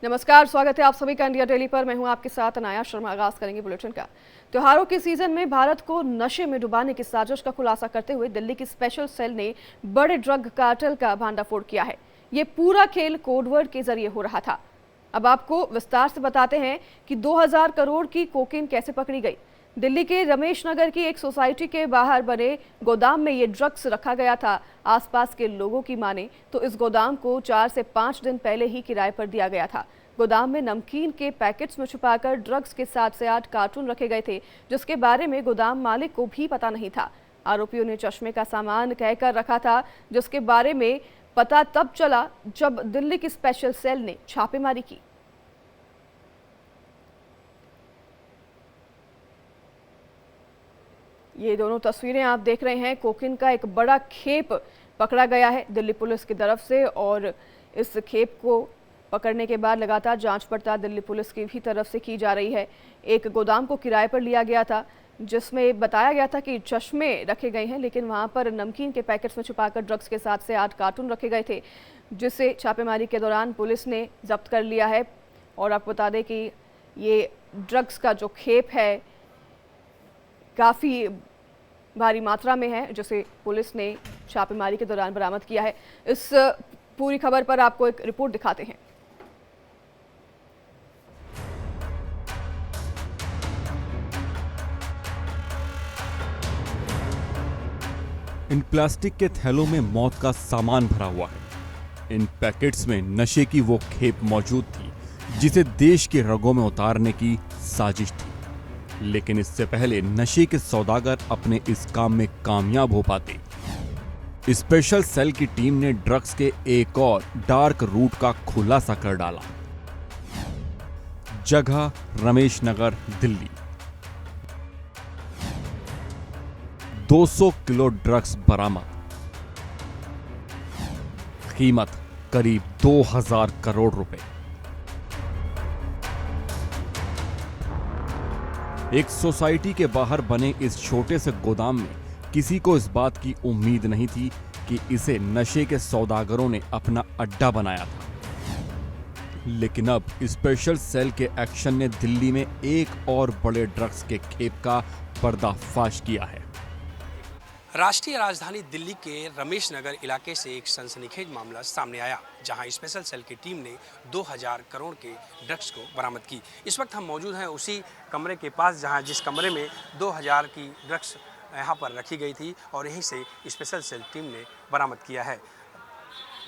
नमस्कार, स्वागत है आप सभी का इंडिया डेली पर। मैं हूं आपके साथ अनाया शर्मा। आगाज करेंगे बुलेटिन का। त्योहारों के सीजन में भारत को नशे में डुबाने की साजिश का खुलासा करते हुए दिल्ली की स्पेशल सेल ने बड़े ड्रग कार्टेल का भांडाफोड़ किया है। ये पूरा खेल कोडवर्ड के जरिए हो रहा था। अब आपको विस्तार से बताते हैं कि 2000 करोड़ की कोकेन कैसे पकड़ी गई। दिल्ली के रमेश नगर की एक सोसाइटी के बाहर बने गोदाम में ये ड्रग्स रखा गया था। आसपास के लोगों की माने तो इस गोदाम को 4 से 5 दिन पहले ही किराए पर दिया गया था। गोदाम में नमकीन के पैकेट्स में छुपाकर ड्रग्स के 7 से 8 कार्टून रखे गए थे, जिसके बारे में गोदाम मालिक को भी पता नहीं था। आरोपियों ने चश्मे का सामान कहकर रखा था, जिसके बारे में पता तब चला जब दिल्ली की स्पेशल सेल ने छापेमारी की। ये दोनों तस्वीरें आप देख रहे हैं। कोकीन का एक बड़ा खेप पकड़ा गया है दिल्ली पुलिस की तरफ से, और इस खेप को पकड़ने के बाद लगातार जांच पड़ताल दिल्ली पुलिस की भी तरफ से की जा रही है। एक गोदाम को किराए पर लिया गया था, जिसमें बताया गया था कि चश्मे रखे गए हैं, लेकिन वहां पर नमकीन के पैकेट्स में छुपाकर ड्रग्स के 7 से 8 कार्टून रखे गए थे, जिसे छापेमारी के दौरान पुलिस ने जब्त कर लिया है। और आपको बता दें कि ये ड्रग्स का जो खेप है काफ़ी भारी मात्रा में है, जिसे पुलिस ने छापेमारी के दौरान बरामद किया है। इस पूरी खबर पर आपको एक रिपोर्ट दिखाते हैं। इन प्लास्टिक के थैलों में मौत का सामान भरा हुआ है। इन पैकेट्स में नशे की वो खेप मौजूद थी जिसे देश के रगों में उतारने की साजिश थी। लेकिन इससे पहले नशे के सौदागर अपने इस काम में कामयाब हो पाते, स्पेशल सेल की टीम ने ड्रग्स के एक और डार्क रूट का खुलासा कर डाला। जगह रमेश नगर, दिल्ली। 200 किलो ड्रग्स बरामद, कीमत करीब 2000 करोड़ रुपए। एक सोसाइटी के बाहर बने इस छोटे से गोदाम में किसी को इस बात की उम्मीद नहीं थी कि इसे नशे के सौदागरों ने अपना अड्डा बनाया था। लेकिन अब स्पेशल सेल के एक्शन ने दिल्ली में एक और बड़े ड्रग्स के खेप का पर्दाफाश किया है। राष्ट्रीय राजधानी दिल्ली के रमेश नगर इलाके से एक सनसनीखेज मामला सामने आया, जहां स्पेशल सेल की टीम ने 2000 करोड़ के ड्रग्स को बरामद की। इस वक्त हम मौजूद हैं उसी कमरे के पास जिस कमरे में 2000 की ड्रग्स यहां पर रखी गई थी, और यहीं से स्पेशल सेल टीम ने बरामद किया है।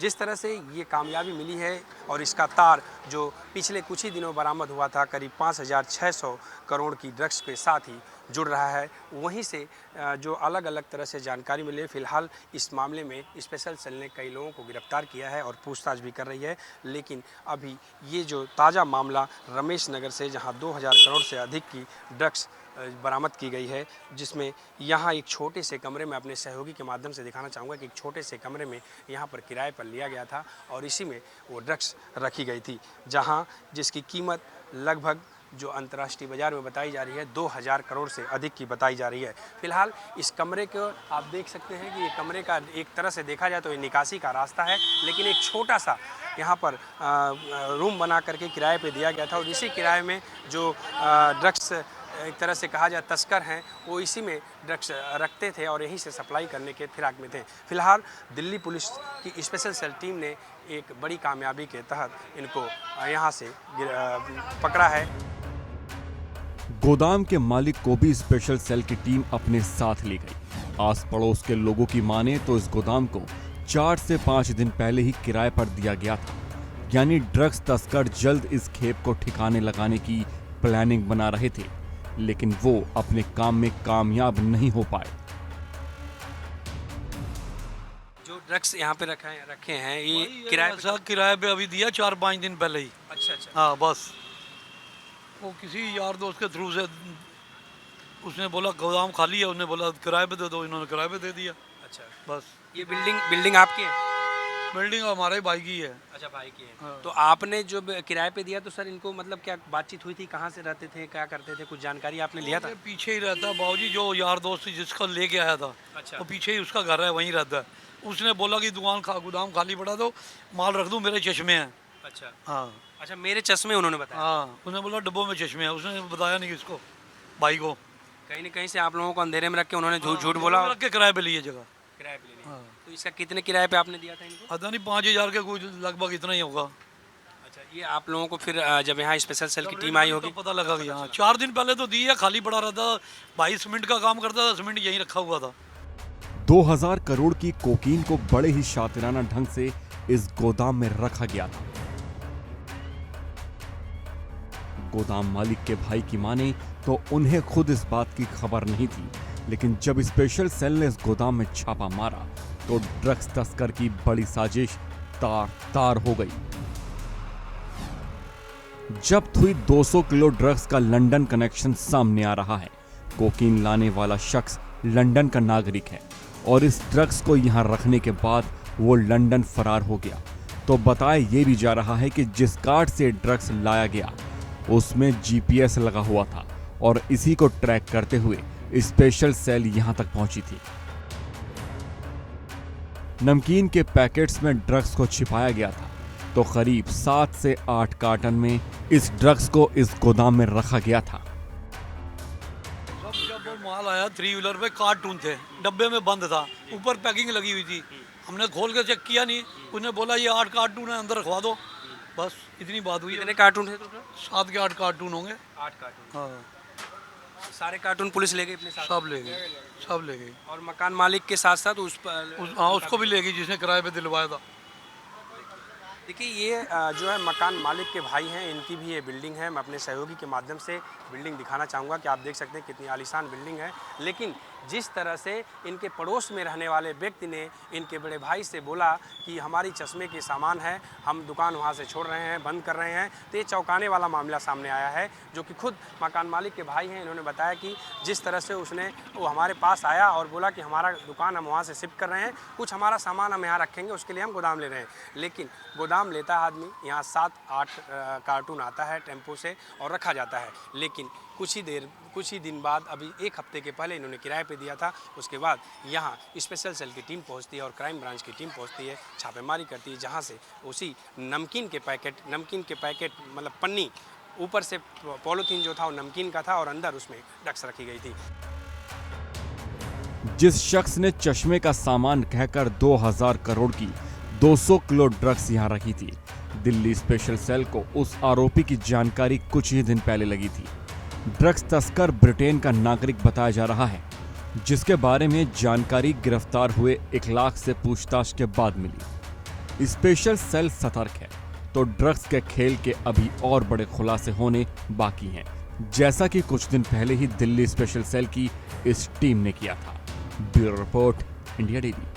जिस तरह से ये कामयाबी मिली है, और इसका तार जो पिछले कुछ ही दिनों बरामद हुआ था करीब 5600 करोड़ की ड्रग्स के साथ ही जुड़ रहा है, वहीं से जो अलग अलग तरह से जानकारी मिली है। फिलहाल इस मामले में स्पेशल सेल ने कई लोगों को गिरफ्तार किया है और पूछताछ भी कर रही है। लेकिन अभी ये जो ताज़ा मामला रमेश नगर से, जहां 2000 करोड़ से अधिक की ड्रग्स बरामद की गई है, जिसमें यहाँ एक छोटे से कमरे में, अपने सहयोगी के माध्यम से दिखाना चाहूँगा कि एक छोटे से कमरे में यहाँ पर किराए पर लिया गया था और इसी में वो ड्रग्स रखी गई थी, जहाँ जिसकी कीमत लगभग जो अंतर्राष्ट्रीय बाजार में बताई जा रही है 2000 करोड़ से अधिक की बताई जा रही है। फिलहाल इस कमरे को आप देख सकते हैं कि ये कमरे का एक तरह से देखा जाए तो ये निकासी का रास्ता है, लेकिन एक छोटा सा यहाँ पर रूम बना करके किराए पे दिया गया था, और इसी किराए में जो ड्रग्स एक तरह से कहा जाए तस्कर हैं, वो इसी में ड्रग्स रखते थे और यहीं से सप्लाई करने के फिराक में थे। फिलहाल दिल्ली पुलिस की स्पेशल सेल टीम ने एक बड़ी कामयाबी के तहत इनको यहाँ से पकड़ा है। गोदाम के मालिक को भी स्पेशल सेल की टीम अपने साथ ले गई। आस पड़ोस के लोगों की माने तो इस गोदाम को 4 से 5 दिन पहले ही किराए पर दिया गया था, यानी ड्रग्स तस्कर जल्द इस खेप को ठिकाने लगाने की प्लानिंग बना रहे थे, लेकिन वो अपने काम में कामयाब नहीं हो पाए। जो ड्रग्स यहाँ पे रखे हैं ये किराए पे अभी दिया 4-5 दिन पहले ही। अच्छा। हाँ, बस वो किसी यार दोस्त के थ्रू से उसने बोला गोदाम खाली है, उसने बोला किराए पे दे दो, इन्होंने किराए पे दे दिया। अच्छा, बस। ये बिल्डिंग आपकी है? बिल्डिंग हमारे भाई की है। अच्छा, भाई की है। हाँ। तो आपने जो किराए पे दिया तो सर इनको मतलब क्या बातचीत हुई थी, कहाँ से रहते थे, क्या करते थे, कुछ जानकारी आपने लिया था? पीछे ही रहता है बाबूजी, जो यार दोस्त जिसका लेके आया था। अच्छा। वो पीछे ही उसका घर है, वहीं रहता है। उसने बोला कि गोदाम खाली पड़ा दो, माल रख दूं, मेरे चश्मे हैं। अच्छा हाँ अच्छा, मेरे चश्मे उन्होंने बताया। हाँ, उसने बोला डब्बों में चश्मे हैं, उसने बताया नहीं किसको, भाई को। कहीं न कहीं से आप लोगों को अंधेरे में रख के उन्होंने झूठ बोला, रख के किराए पे लिए जगह। किराए पे ले लिया। हाँ। तो इसका कितने किराए पे आपने दिया था इनको? पता नहीं 5,000 के कुछ लगभग इतना ही होगा। अच्छा, ये आप लोगों को फिर जब यहाँ स्पेशल सेल की टीम आई होगी तो पता लगा कि हाँ 4 दिन पहले तो दी है, खाली पड़ा रहता। भाई सीमेंट का काम करता था, सीमेंट यहीं रखा हुआ था। 2000 करोड़ की कोकीन को बड़े ही शातिराना ढंग से इस गोदाम में रखा गया था। गोदाम मालिक के भाई की माने तो उन्हें खुद इस बात की खबर नहीं थी, लेकिन जब स्पेशल सेल ने इस गोदाम में छापा मारा तो ड्रग्स तस्कर की बड़ी साजिश तार तार हो गई। जब्त हुई 200 किलो ड्रग्स का लंदन कनेक्शन सामने आ रहा है। कोकीन लाने वाला शख्स लंदन का नागरिक है और इस ड्रग्स को यहां रखने के बाद वो लंदन फरार हो गया। तो बताया ये भी जा रहा है कि जिस कार्ड से ड्रग्स लाया गया उसमें जीपीएस लगा हुआ था और इसी को ट्रैक करते हुए स्पेशल सेल यहां तक पहुंची थी। नमकीन के पैकेट्स में ड्रग्स को छिपाया गया था, तो करीब 7 से 8 कार्टन में इस ड्रग्स को इस गोदाम में रखा गया था। जब वो माल आया 3 व्हीलर पे कार्टून थे, डब्बे में बंद था, ऊपर पैकिंग लगी हुई थी। हमने खोल के चेक किया नहीं, उसने बोला ये 8 कार्टून है, अंदर रखवा दो। बस इतनी बात हुई। कितने कार्टून थे टोटल? 7 के 8 कार्टून होंगे। 8 कार्टून। हाँ सारे कार्टून पुलिस ले गई अपने साथ? सब ले गए, सब ले गए। और मकान मालिक के साथ साथ उस पर हाँ उसको भी ले गई जिसने किराए पे दिलवाया था। देखिए, ये जो है मकान मालिक के भाई हैं, इनकी भी ये बिल्डिंग है। मैं अपने सहयोगी के माध्यम से बिल्डिंग दिखाना चाहूँगा कि आप देख सकते हैं कितनी आलीशान बिल्डिंग है। लेकिन जिस तरह से इनके पड़ोस में रहने वाले व्यक्ति ने इनके बड़े भाई से बोला कि हमारी चश्मे के सामान है, हम दुकान वहाँ से छोड़ रहे हैं, बंद कर रहे हैं, तो ये चौंकाने वाला मामला सामने आया है। जो कि खुद मकान मालिक के भाई हैं, इन्होंने बताया कि जिस तरह से वो हमारे पास आया और बोला कि हमारा दुकान हम वहाँ से शिफ्ट कर रहे हैं, कुछ हमारा सामान हम यहाँ रखेंगे, उसके लिए हम गोदाम ले रहे हैं। लेकिन गोदाम लेता है आदमी, यहाँ 7-8 कार्टून आता है टेम्पो से और रखा जाता है। लेकिन कुछ ही दिन बाद, अभी 1 हफ्ते के पहले इन्होंने किराए पे दिया था। उसके बाद यहाँ स्पेशल सेल की टीम पहुँचती है और क्राइम ब्रांच की टीम पहुँचती है, छापेमारी करती है, जहाँ से उसी नमकीन के पैकेट मतलब पन्नी, ऊपर से पॉलीथीन जो था वो नमकीन का था और अंदर उसमें ड्रग्स रखी गई थी। जिस शख्स ने चश्मे का सामान कहकर 2000 करोड़ की 200 किलो ड्रग्स यहां रखी थी, दिल्ली स्पेशल सेल को उस आरोपी की जानकारी कुछ ही दिन पहले लगी थी। ड्रग्स तस्कर ब्रिटेन का नागरिक बताया जा रहा है, जिसके बारे में जानकारी गिरफ्तार हुए इखलाक से पूछताछ के बाद मिली। स्पेशल सेल सतर्क है, तो ड्रग्स के खेल के अभी और बड़े खुलासे होने बाकी हैं, जैसा कि कुछ दिन पहले ही दिल्ली स्पेशल सेल की इस टीम ने किया था। Bureau report, India daily.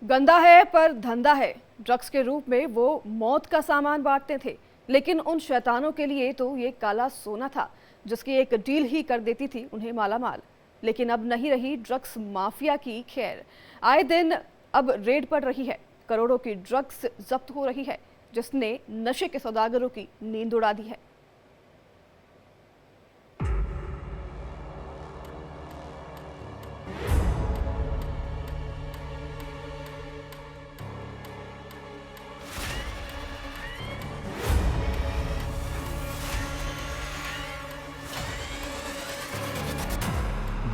गंदा है पर धंधा है। ड्रग्स के रूप में वो मौत का सामान बांटते थे, लेकिन उन शैतानों के लिए तो ये काला सोना था, जिसकी एक डील ही कर देती थी उन्हें मालामाल। लेकिन अब नहीं रही ड्रग्स माफिया की खैर। आए दिन अब रेड पड़ रही है, करोड़ों की ड्रग्स जब्त हो रही है, जिसने नशे के सौदागरों की नींद उड़ा दी है।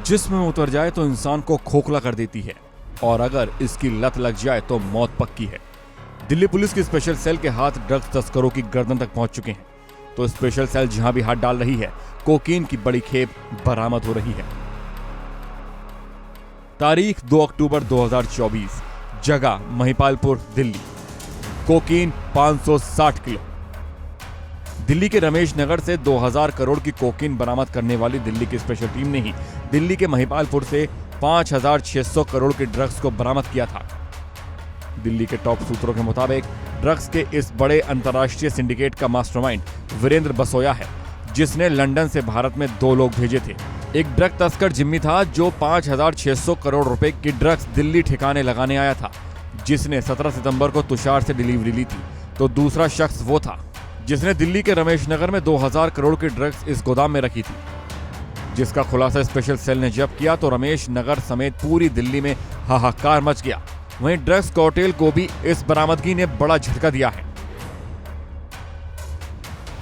जिस्म में उतर जाए तो इंसान को खोखला कर देती है, और अगर इसकी लत लग जाए तो मौत पक्की है। दिल्ली पुलिस की स्पेशल सेल के हाथ ड्रग्स तस्करों की गर्दन तक पहुंच चुके हैं, तो स्पेशल सेल जहां भी हाथ डाल रही है, कोकीन की बड़ी खेप बरामद हो रही है। तारीख 2 अक्टूबर 2024, जगह महिपालपुर, दिल्ली। कोकीन 560 किलो। दिल्ली के रमेश नगर से 2000 करोड़ की कोकीन बरामद करने वाली दिल्ली की स्पेशल टीम ने ही दिल्ली के महिपालपुर से 5600 करोड़ के ड्रग्स को बरामद किया था। दिल्ली के टॉप सूत्रों के मुताबिक ड्रग्स के इस बड़े अंतर्राष्ट्रीय सिंडिकेट का मास्टरमाइंड वीरेंद्र बसोया है, जिसने लंदन से भारत में 2 लोग भेजे थे। एक ड्रग तस्कर जिम्मी था जो 5600 करोड़ रुपए की ड्रग्स दिल्ली ठिकाने लगाने आया था, जिसने 17 सितंबर को तुषार से डिलीवरी ली थी। तो दूसरा शख्स वो था जिसने दिल्ली के रमेश नगर में 2000 करोड़ की ड्रग्स इस गोदाम में रखी थी, जिसका खुलासा स्पेशल सेल ने जब किया तो रमेश नगर समेत पूरी दिल्ली में हाहाकार मच गया। वहीं ड्रग्स कार्टेल को भी इस बरामदगी ने बड़ा झटका दिया है।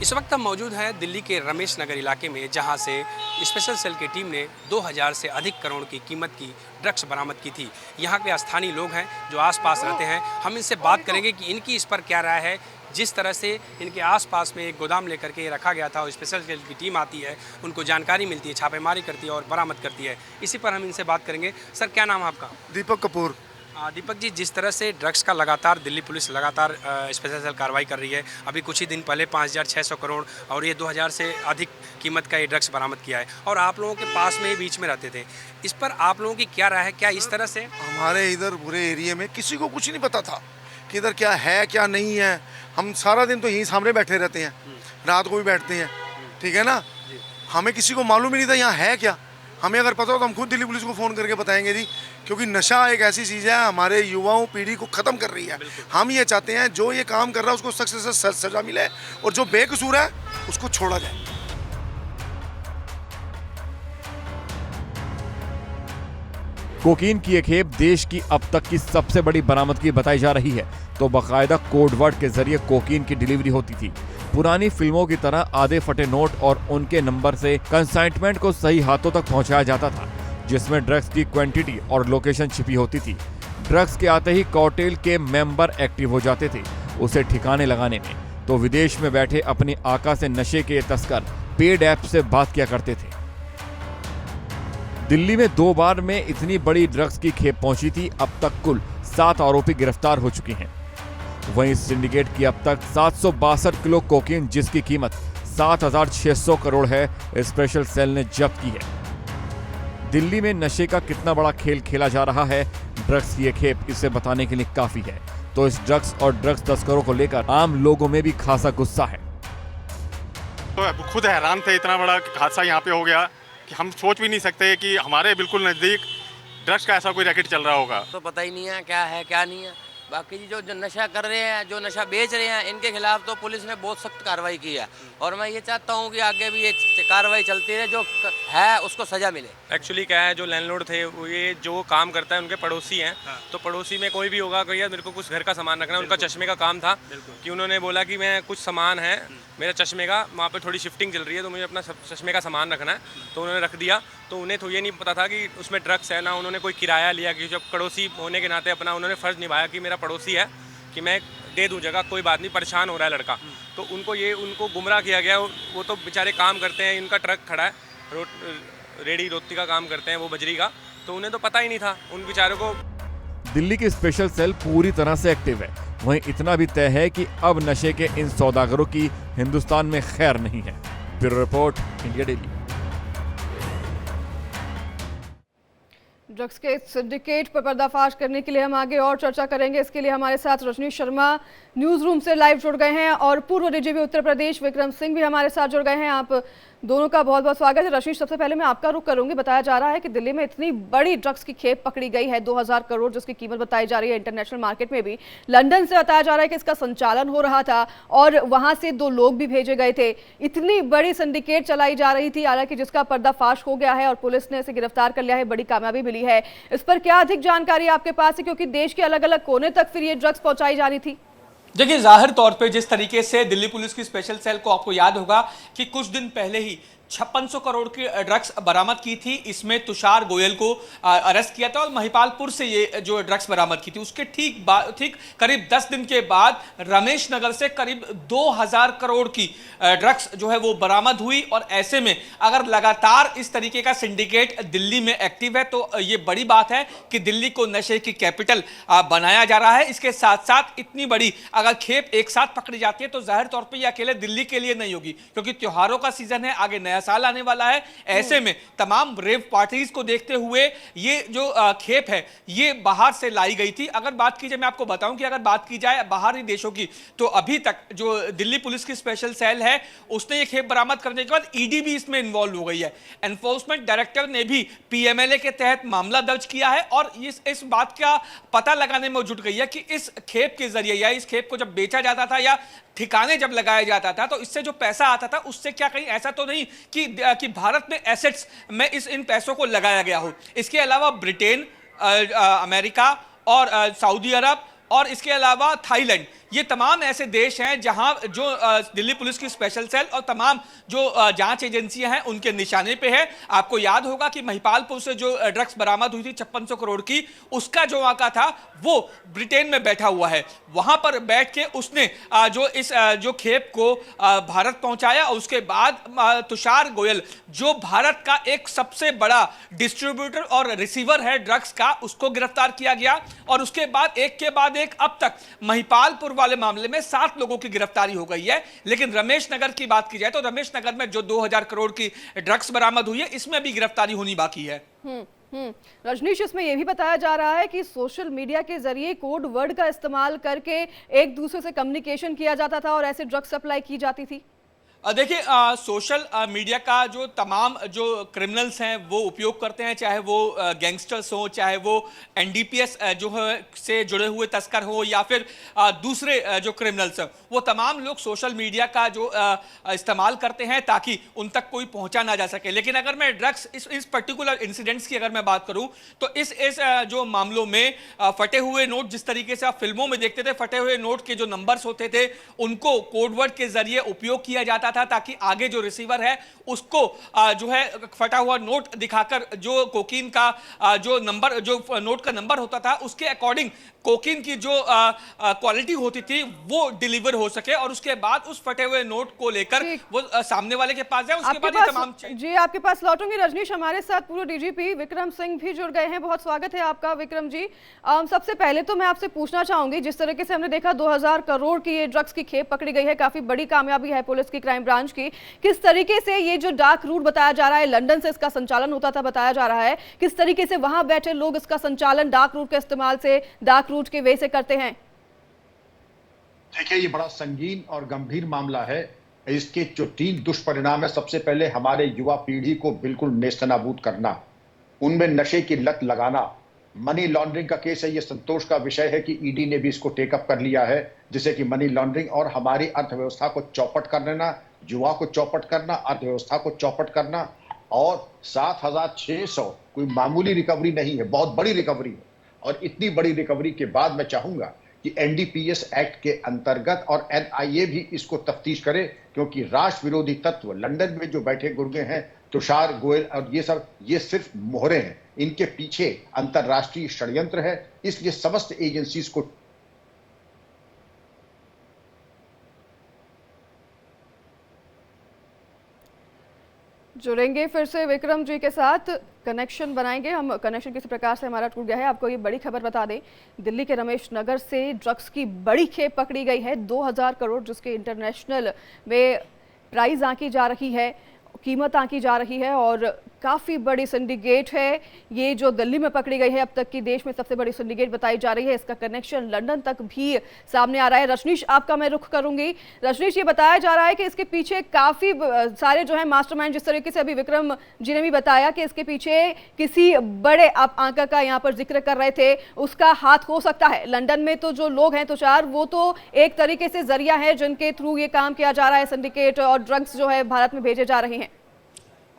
इस वक्त हम मौजूद हैं दिल्ली के रमेश नगर इलाके में, जहां से स्पेशल सेल की टीम ने 2000 से अधिक करोड़ की कीमत की ड्रग्स बरामद की थी। यहां के स्थानीय लोग हैं जो आसपास रहते हैं, हम इनसे बात करेंगे कि इनकी इस पर क्या राय है। जिस तरह से इनके आसपास में एक गोदाम लेकर के रखा गया था और स्पेशल सेल की टीम आती है, उनको जानकारी मिलती है, छापेमारी करती है और बरामद करती है, इसी पर हम इनसे बात करेंगे। सर, क्या नाम है आपका? दीपक कपूर। दीपक जी, जिस तरह से ड्रग्स का लगातार दिल्ली पुलिस लगातार स्पेशल सेल कार्रवाई कर रही है, अभी कुछ ही दिन पहले 5600 करोड़ और ये 2000 से अधिक कीमत का ये ड्रग्स बरामद किया है और आप लोगों के पास में ही बीच में रहते थे, इस पर आप लोगों की क्या राय है? क्या इस तरह से हमारे इधर पूरे एरिया में किसी को कुछ नहीं पता था कि इधर क्या है क्या नहीं है। हम सारा दिन तो यहीं सामने बैठे रहते हैं, रात को भी बैठते हैं, ठीक है ना। हमें किसी को मालूम ही नहीं था यहाँ है क्या। हमें अगर पता हो तो हम खुद दिल्ली पुलिस को फ़ोन करके बताएंगे जी, क्योंकि नशा एक ऐसी चीज़ है हमारे युवाओं पीढ़ी को ख़त्म कर रही है। हम ये चाहते हैं जो ये काम कर रहा है उसको सख्त से सख्त सज़ा मिले और जो बेकसूर है उसको छोड़ा जाए। कोकीन की ये खेप देश की अब तक की सबसे बड़ी बरामदगी बताई जा रही है। तो बाकायदा कोड वर्ड के जरिए कोकीन की डिलीवरी होती थी। पुरानी फिल्मों की तरह आधे फटे नोट और उनके नंबर से कंसाइनमेंट को सही हाथों तक पहुंचाया जाता था, जिसमें ड्रग्स की क्वांटिटी और लोकेशन छिपी होती थी। ड्रग्स के आते ही कार्टेल के मेंबर एक्टिव हो जाते थे उसे ठिकाने लगाने में। तो विदेश में बैठे अपने आका से नशे के तस्कर पेड ऐप से बात किया करते थे। दिल्ली में 2 बार में इतनी बड़ी ड्रग्स की खेप पहुंची थी। अब तक कुल 7 आरोपी गिरफ्तार हो चुके हैं। वहीं सिंडिकेट की अब तक 762 किलो कोकीन, जिसकी कीमत 7600 करोड़ है, स्पेशल सेल ने जब्त की है। दिल्ली में नशे का कितना बड़ा खेल खेला जा रहा है, ड्रग्स की ये खेप इसे बताने के लिए काफी है। तो इस ड्रग्स और ड्रग्स तस्करों को लेकर आम लोगों में भी खासा गुस्सा है। तो खुद हैरान थे, इतना बड़ा हादसा यहाँ पे हो गया कि हम सोच भी नहीं सकते कि हमारे बिल्कुल नज़दीक ड्रग्स का ऐसा कोई रैकेट चल रहा होगा। तो पता ही नहीं है क्या नहीं है। बाकी जो नशा कर रहे हैं, जो नशा बेच रहे हैं, इनके खिलाफ तो पुलिस ने बहुत सख्त कार्रवाई की है और मैं ये चाहता हूँ कि आगे भी ये कार्रवाई चलती रहे, जो है उसको सजा मिले। एक्चुअली क्या है, जो लैंडलॉर्ड थे वो ये जो काम करता है उनके पड़ोसी हैं। तो पड़ोसी में कोई भी होगा, कोई मेरे को कुछ घर का सामान रखना है, उनका चश्मे का काम था कि उन्होंने बोला कि मैं कुछ सामान है मेरा चश्मे का, वहाँ पे थोड़ी शिफ्टिंग चल रही है तो मुझे अपना चश्मे का सामान रखना है, तो उन्होंने रख दिया। तो उन्हें तो ये नहीं पता था कि उसमें ड्रग्स है, ना उन्होंने कोई किराया लिया, कि जब पड़ोसी होने के नाते अपना उन्होंने फ़र्ज़ निभाया कि मेरा पड़ोसी है कि मैं दे दूं जगह, कोई बात नहीं, परेशान हो रहा है लड़का। तो उनको गुमराह किया गया। वो तो बेचारे काम करते हैं, इनका ट्रक खड़ा है, रेडी रोटी का काम करते हैं वो बजरी का, तो उन्हें तो पता ही नहीं था उन बेचारों को। दिल्ली की स्पेशल सेल पूरी तरह से एक्टिव है। वहीं इतना भी तय है कि अब नशे के इन सौदागरों की हिंदुस्तान में खैर नहीं है। Bureau report, India daily. Drugs के सिंडिकेट पर पर्दाफाश करने के लिए हम आगे और चर्चा करेंगे। इसके लिए हमारे साथ रजनीश शर्मा न्यूज रूम से लाइव जुड़ गए हैं और पूर्व डीजीपी उत्तर प्रदेश विक्रम सिंह भी हमारे साथ जुड़ गए हैं। आप दोनों का बहुत बहुत स्वागत है। रजनीश, सबसे पहले मैं आपका रुख करूंगी। बताया जा रहा है कि दिल्ली में इतनी बड़ी ड्रग्स की खेप पकड़ी गई है, 2000 करोड़ जिसकी कीमत बताई जा रही है इंटरनेशनल मार्केट में भी। लंदन से बताया जा रहा है कि इसका संचालन हो रहा था और वहां से 2 लोग भी भेजे गए थे। इतनी बड़ी सिंडिकेट चलाई जा रही थी, हालांकि जिसका पर्दाफाश हो गया है और पुलिस ने इसे गिरफ्तार कर लिया है, बड़ी कामयाबी मिली है। इस पर क्या अधिक जानकारी आपके पास है, क्योंकि देश के अलग अलग कोने तक फिर ये ड्रग्स पहुंचाई जा रही थी? देखिए, जाहिर तौर पे जिस तरीके से दिल्ली पुलिस की स्पेशल सेल को, आपको याद होगा कि कुछ दिन पहले ही 5600 करोड़ की ड्रग्स बरामद की थी। इसमें तुषार गोयल को अरेस्ट किया था और महिपालपुर से ये जो ड्रग्स बरामद की थी, उसके ठीक करीब 10 दिन के बाद रमेश नगर से करीब 2000 करोड़ की ड्रग्स जो है वो बरामद हुई। और ऐसे में अगर लगातार इस तरीके का सिंडिकेट दिल्ली में एक्टिव है तो ये बड़ी बात है कि दिल्ली को नशे की कैपिटल बनाया जा रहा है। इसके साथ साथ इतनी बड़ी अगर खेप एक साथ पकड़ी जाती है तो जाहिर तौर पर यह अकेले दिल्ली के लिए नहीं होगी, क्योंकि त्योहारों का सीजन है, आगे नया साल आने वाला है। ऐसे में तमाम रेव पार्टीज को देखते हुए ये जो खेप है ये बाहर से लाई गई थी। अगर बात की जाए, मैं आपको बताऊं कि अगर बात की जाए बाहरी देशों की, तो अभी तक जो दिल्ली पुलिस की स्पेशल सेल है उसने ये खेप बरामद करने के बाद ईडी भी इसमें इन्वॉल्व हो गई है। एनफोर्समेंट डायरेक्टर ने भी पीएमएलए के तहत मामला दर्ज किया है और इस बात का पता लगाने में जुट गई है कि इस खेप के जरिए या इस खेप को जब बेचा जाता था या ठिकाने जब लगाया जाता था तो इससे जो पैसा आता था उससे क्या कहीं ऐसा तो नहीं कि भारत में एसेट्स में इन पैसों को लगाया गया हो। इसके अलावा ब्रिटेन, अमेरिका और सऊदी अरब और इसके अलावा थाईलैंड, ये तमाम ऐसे देश हैं जहां जो दिल्ली पुलिस की स्पेशल सेल और तमाम जो जांच एजेंसियां हैं उनके निशाने पे है। आपको याद होगा कि महिपालपुर से जो ड्रग्स बरामद हुई थी 5600 करोड़ की, उसका जो आका था वो ब्रिटेन में बैठा हुआ है। वहां पर बैठ के उसने जो खेप को भारत पहुंचाया और उसके बाद तुषार गोयल जो भारत का एक सबसे बड़ा डिस्ट्रीब्यूटर और रिसीवर है ड्रग्स का, उसको गिरफ्तार किया गया और उसके बाद एक के बाद एक अब तक महिपालपुर वाले मामले में 7 लोगों की गिरफ्तारी हो गई है। लेकिन रमेश नगर की बात की जाए तो रमेश नगर में जो 2000 करोड़ की ड्रग्स बरामद हुई है, इसमें भी गिरफ्तारी होनी बाकी है। रजनीश, इसमें यह भी बताया जा रहा है कि सोशल मीडिया के जरिए कोड वर्ड का इस्तेमाल करके एक दूसरे से कम्युनिकेशन किया जाता था और ऐसे ड्रग्स सप्लाई की जाती थी। देखिए, सोशल मीडिया का जो तमाम जो क्रिमिनल्स हैं वो उपयोग करते हैं, चाहे वो गैंगस्टर्स हो, चाहे वो एनडीपीएस जो है से जुड़े हुए तस्कर हो या फिर दूसरे जो क्रिमिनल्स हैं, वो तमाम लोग सोशल मीडिया का जो इस्तेमाल करते हैं ताकि उन तक कोई पहुंचा ना जा सके। लेकिन अगर मैं ड्रग्स इस पर्टिकुलर इंसिडेंट्स की अगर मैं बात करूं तो इस जो मामलों में फटे हुए नोट, जिस तरीके से आप फिल्मों में देखते थे, फटे हुए नोट के जो नंबर्स होते थे उनको कोडवर्ड के जरिए उपयोग किया जाता था ताकि आगे जो रिसीवर है उसको जो है फटा हुआ नोट दिखाकर जो कोकीन का जो नंबर, जो नोट का नंबर होता था, उसके अकॉर्डिंग कोकीन की जो क्वालिटी होती थी वो डिलीवर हो सके और उसके बाद उस फटे हुए नोट को लेकर वो सामने वाले के पास जाए। उसके बाद ये तमाम जी आपके पास लौटूंगी। रजनीश, हमारे साथ पूर्व डीजीपी विक्रम सिंह भी जुड़ गए हैं। बहुत स्वागत है आपका विक्रम जी। सबसे पहले तो मैं आपसे पूछना चाहूंगी, जिस तरीके से हमने देखा 2000 करोड़ की ये ड्रग्स की खेप पकड़ी गई है, काफी बड़ी कामयाबी है पुलिस की, क्राइम ब्रांच की। किस तरीके से ये जो डार्क रूट बताया जा रहा है, लंदन से इसका संचालन होता था बताया जा रहा है, किस तरीके से वहां बैठे लोग इसका संचालन डार्क रूट के इस्तेमाल से, डार्क रूट के वे से करते हैं? देखिए, ये बड़ा संगीन और गंभीर मामला है। इसके जो 3 दुष्परिणाम है, सबसे पहले हमारे युवा पीढ़ी को बिल्कुल नेस्तनाबूद करना, उनमें नशे की लत लगाना। मनी लॉन्ड्रिंग का केस है, ये संतोष का विषय है कि ईडी ने भी इसको टेकअप कर लिया है, जिससे कि मनी लॉन्ड्रिंग और हमारी अर्थव्यवस्था को चौपट कर देना, युवा को चौपट करना, अर्थव्यवस्था को चौपट करना। और 7600 कोई मामूली रिकवरी नहीं है, बहुत बड़ी रिकवरी है। और इतनी बड़ी रिकवरी के बाद मैं चाहूंगा कि एनडीपीएस एक्ट के अंतर्गत और एनआईए भी इसको तफ्तीश करे, क्योंकि राष्ट्र विरोधी तत्व लंदन में जो बैठे गुर्गे हैं, तुषार गोयल और ये सब, ये सिर्फ मोहरे हैं, इनके पीछे अंतरराष्ट्रीय षड्यंत्र है। इसलिए समस्त एजेंसीज को जुड़ेंगे फिर से विक्रम जी के साथ, कनेक्शन बनाएंगे हम। कनेक्शन किसी प्रकार से हमारा टूट गया है। आपको ये बड़ी खबर बता दें, दिल्ली के रमेश नगर से ड्रग्स की बड़ी खेप पकड़ी गई है, 2000 करोड़, जिसके इंटरनेशनल में प्राइस आंकी जा रही है, कीमत आंकी जा रही है और काफ़ी बड़ी सिंडिकेट है ये जो दिल्ली में पकड़ी गई है। अब तक की देश में सबसे बड़ी सिंडिकेट बताई जा रही है। इसका कनेक्शन लंदन तक भी सामने आ रहा है। रजनीश, आपका मैं रुख करूंगी। रजनीश, ये बताया जा रहा है कि इसके पीछे काफ़ी सारे जो है मास्टरमाइंड, जिस तरीके से अभी विक्रम जी ने भी बताया कि इसके पीछे किसी बड़े, आप आंका का यहाँ पर जिक्र कर रहे थे, उसका हाथ हो सकता है। लंदन में तो जो लोग हैं तुषार, वो तो एक तरीके से जरिया है जिनके थ्रू ये काम किया जा रहा है, सिंडिकेट और ड्रग्स जो है भारत में भेजे जा रहे हैं।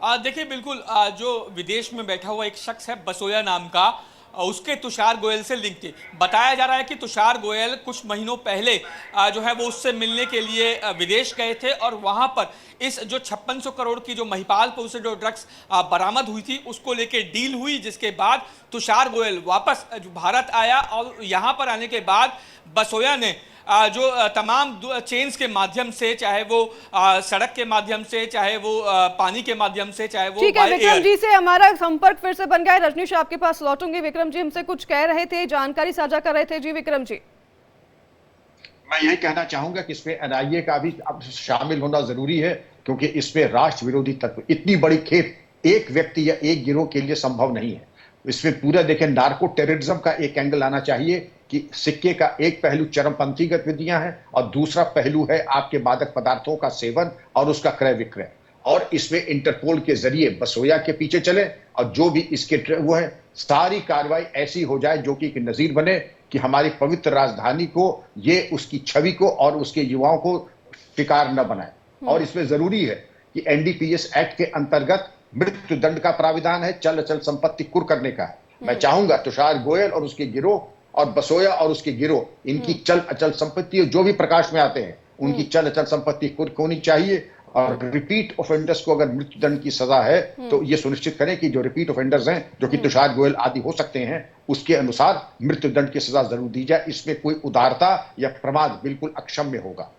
देखिए, बिल्कुल जो विदेश में बैठा हुआ एक शख्स है बसोया नाम का, उसके तुषार गोयल से लिंक थे। बताया जा रहा है कि तुषार गोयल कुछ महीनों पहले जो है वो उससे मिलने के लिए विदेश गए थे और वहां पर इस जो 5600 करोड़ की जो महिपालपुर से जो ड्रग्स बरामद हुई थी उसको लेके डील हुई, जिसके बाद तुषार गोयल वापस भारत आया और यहाँ पर आने के बाद बसोया ने जो तमाम चेन्स के माध्यम से, चाहे वो सड़क के माध्यम से, चाहे वो पानी के माध्यम से, चाहे वो, ठीक है, विक्रम जी से हमारा संपर्क फिर से बन गया है। रजनीश, आपके पास लौटूंगी। विक्रम जी हमसे कुछ कह रहे थे, जानकारी साझा कर रहे थे। जी विक्रम जी। मैं यही कहना चाहूंगा कि इसमें एनआईए का भी अब शामिल होना जरूरी है, क्योंकि इसमें राष्ट्र विरोधी तत्व, इतनी बड़ी खेप एक व्यक्ति या एक गिरोह के लिए संभव नहीं है। इसमें पूरा देखें, नार्को टेररिज्म का एक एंगल आना चाहिए कि सिक्के का एक पहलू चरमपंथी गतिविधियां हैं और दूसरा पहलू है आपके मादक पदार्थों का सेवन और उसका क्रय विक्रय। और इसमें इंटरपोल के जरिए बसोया के पीछे चले और जो भी इसके वो है, सारी कार्रवाई ऐसी हो जाए जो कि एक नजीर बने कि हमारी पवित्र राजधानी को, ये उसकी छवि को और उसके युवाओं को शिकार न बनाए। और इसमें जरूरी है कि एनडीपीएस एक्ट के अंतर्गत मृत्यु दंड का प्राविधान है, चल अचल संपत्ति कुर्क करने का है। मैं चाहूंगा तुषार गोयल और उसके गिरोह और बसोया और उसके गिरोह इनकी चल अचल संपत्ति जो भी प्रकाश में आते हैं उनकी चल अचल संपत्ति कुर्क होनी चाहिए। और रिपीट ऑफेंडर्स को अगर मृत्यु दंड की सजा है तो ये सुनिश्चित करें कि जो रिपीट ऑफेंडर्स हैं जो कि तुषार गोयल आदि हो सकते हैं उसके अनुसार मृत्यु दंड की सजा जरूर दी जाए। इसमें कोई उदारता या प्रमाद बिल्कुल अक्षम्य होगा।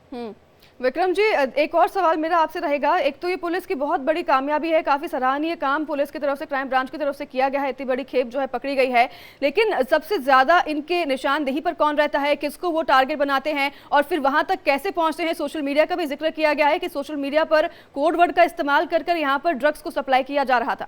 विक्रम जी, एक और सवाल मेरा आपसे रहेगा। एक तो ये पुलिस की बहुत बड़ी कामयाबी है, काफी सराहनीय काम पुलिस की तरफ से, क्राइम ब्रांच की तरफ से किया गया है, इतनी बड़ी खेप जो है पकड़ी गई है, लेकिन सबसे ज्यादा इनके निशानदेही पर कौन रहता है, किसको वो टारगेट बनाते हैं और फिर वहां तक कैसे पहुंचते हैं? सोशल मीडिया का भी जिक्र किया गया है कि सोशल मीडिया पर कोड वर्ड का इस्तेमाल कर यहाँ पर ड्रग्स को सप्लाई किया जा रहा था।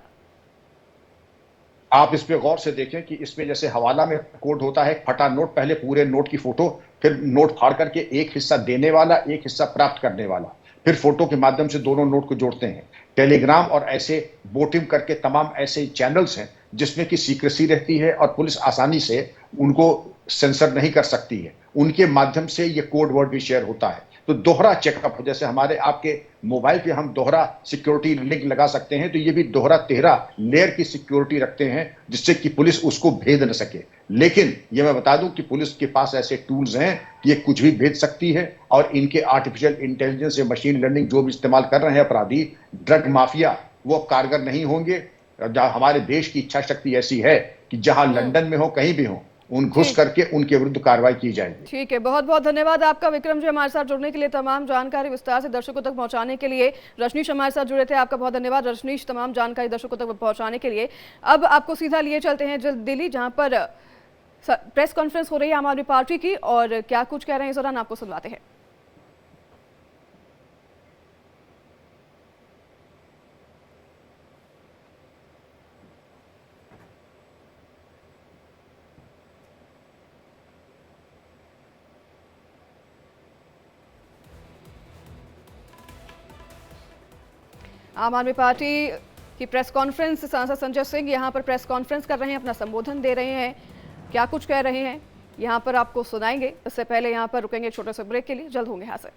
आप इस पे गौर से देखें कि इसमें जैसे हवाला में कोड होता है, फटा नोट, पहले पूरे नोट की फोटो, फिर नोट फाड़ करके एक हिस्सा देने वाला, एक हिस्सा प्राप्त करने वाला, फिर फोटो के माध्यम से दोनों नोट को जोड़ते हैं। टेलीग्राम और ऐसे बोटिंग करके तमाम ऐसे चैनल्स हैं जिसमें कि सीक्रेसी रहती है और पुलिस आसानी से उनको सेंसर नहीं कर सकती है। उनके माध्यम से ये कोड वर्ड भी शेयर होता है। तो दोहरा चेकअप, जैसे हमारे आपके मोबाइल पे हम दोहरा सिक्योरिटी लिंक लगा सकते हैं, तो ये भी दोहरा 13 लेयर की सिक्योरिटी रखते हैं जिससे कि पुलिस उसको भेद न सके। लेकिन ये मैं बता दूं कि पुलिस के पास ऐसे टूल्स हैं कि ये कुछ भी भेज सकती है और इनके आर्टिफिशियल इंटेलिजेंस या मशीन लर्निंग जो भी इस्तेमाल कर रहे हैं अपराधी, ड्रग माफिया, वो कारगर नहीं होंगे। हमारे देश की इच्छा शक्ति ऐसी है कि जहां लंदन में हो, कहीं भी हो, उन घुस करके उनके विरुद्ध कार्रवाई की जाएगी। ठीक है, बहुत बहुत धन्यवाद आपका विक्रम जी, हमारे साथ जुड़ने के लिए, तमाम जानकारी विस्तार से दर्शकों तक पहुंचाने के लिए। रजनीश हमारे साथ जुड़े थे, आपका बहुत धन्यवाद रजनीश, तमाम जानकारी दर्शकों तक पहुंचाने के लिए। अब आपको सीधा लिए चलते हैं दिल्ली, जहां पर प्रेस कॉन्फ्रेंस हो रही है आम आदमी पार्टी की, और क्या कुछ कह रहे हैं इस दौरान आपको सुनवाते हैं। आम आदमी पार्टी की प्रेस कॉन्फ्रेंस, सांसद संजय सिंह यहाँ पर प्रेस कॉन्फ्रेंस कर रहे हैं, अपना संबोधन दे रहे हैं, क्या कुछ कह रहे हैं यहाँ पर आपको सुनाएंगे। इससे पहले यहाँ पर रुकेंगे छोटे से ब्रेक के लिए, जल्द होंगे यहाँ से।